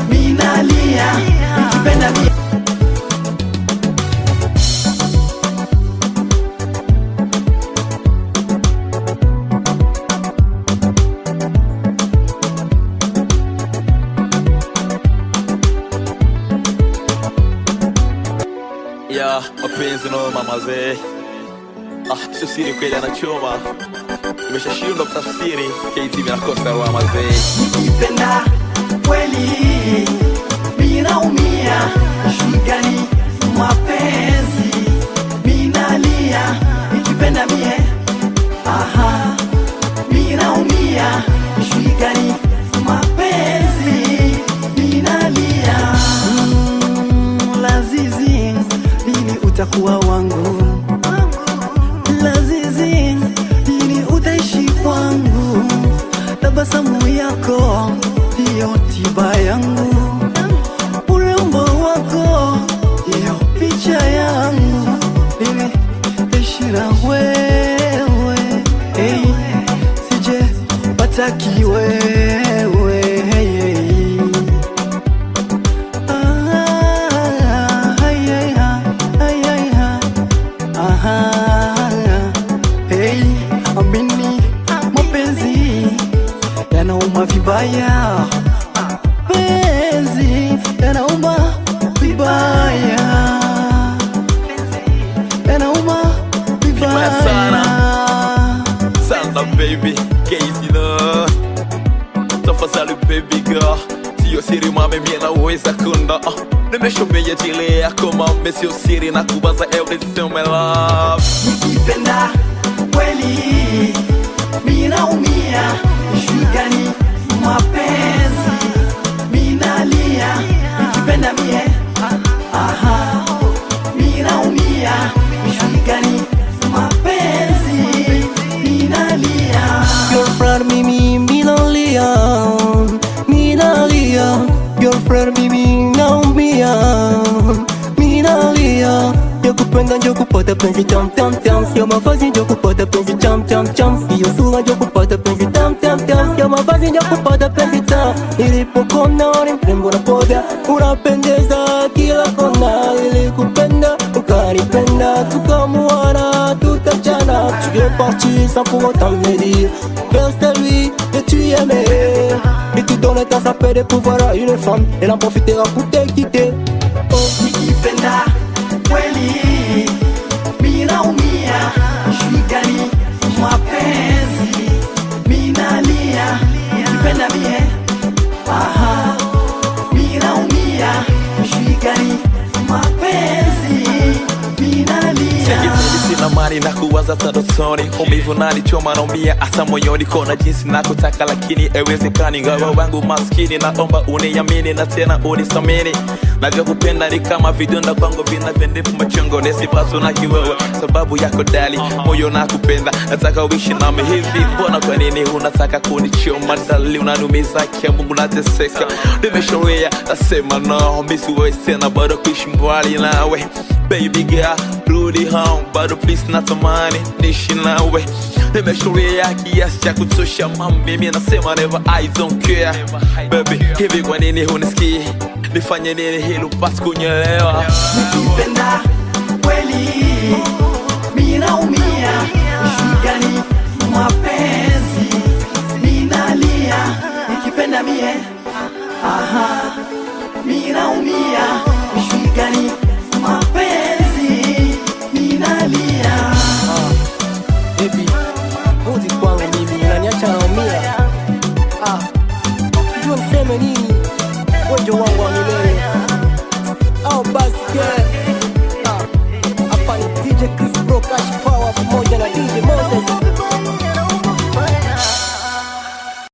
minalia nikipenda mie. Ya mapenzi no mamaze, sio siri kweli anachoma, nimeshashindwa kutafsiri KT minakosa wa mazee. Nikipenda kweli minaumia, shugani mapenzi minalia nikipenda mie. Aha, minaumia, shugani mapenzi minalia. Lazizi, lini utakuwa wangu? Lazizi, lini utaishi kwangu? Tabasamu yako ndiyo tiba yangu, urembo wako ndiyo picha yangu. Lini taishi na wewe, hey, sije pataki wewe, hey. Hey, amini mapenzi yanauma vibaya, penzi yanauma vibaya, yanauma vibaya sana sana baby KT no tafadhali baby girl, sio siri mame mie naweza kunda, nimeshomea jile yako mame, sio siri na kubaza everything my love. Nikipenda kweli minaumia, shugani mapenzi minalia nikipenda mie. Aha, minaumia, shugani mapenzi minalia. Girlfriend mimi minalia, minalia. Girlfriend mimi naumia, minalia. Nakupenda njo kupata penzi tam tam tam, sio mavazi njo kupata penzi tam tam tam, sio sura njo kupata penzi tam tam tam, sio mavazi njo kupata penzi tam. Nilipokona ulimrembo na poda, unapendeza kila kona. Nilikupenda ukanipenda, tukamuana tutachana. Tu es parti sans pour autant me dire que c'est lui que tu aimais, et tu donnes ta sapeur de pouvoir à une femme, elle en profitera pour te quitter. Oh. Nikipenda kweli minaumia, shugani mapenzi minalia nikipenda mie. Aha, minaumia, shugani mapenzi minalia. Sina mani na kuwaza tadotoni, umivu nani choma naumia asa moyoni, kona jinsi nakutaka lakini ewezekani. Ngawa wangu maskini naomba uniamini na tena unisamini, navyokupenda ni kama vidonda kwangu vinavyendefu machongo, nesipasu na kiwewe sababu yako dali, moyo nakupenda nataka uishi nami hivi. Mbona kwa nini unataka kunichoma dali, unanumiza kia Mungu nateseka. Nimeshorea nasema no, misiwe tena bado kuishi mbali nawe. Baby girl, rudi home, bado please natamani nishi nawe. Nimeshorea kiasi cha kutosha mami, mimi nasema never, I don't care. Baby, hivi kwa nini hunisikii? Nifanye nini hili upasi kunyelewa? Nikipenda kweli minaumia, shugani mapenzi minalia nikipenda mie. Aha, minaumia, shugani mapenzi minalia. Baby, rudi kwangu mimi, unaniacha naumia. Jua niseme nini, wewe ndio wangu wa milele. Au basi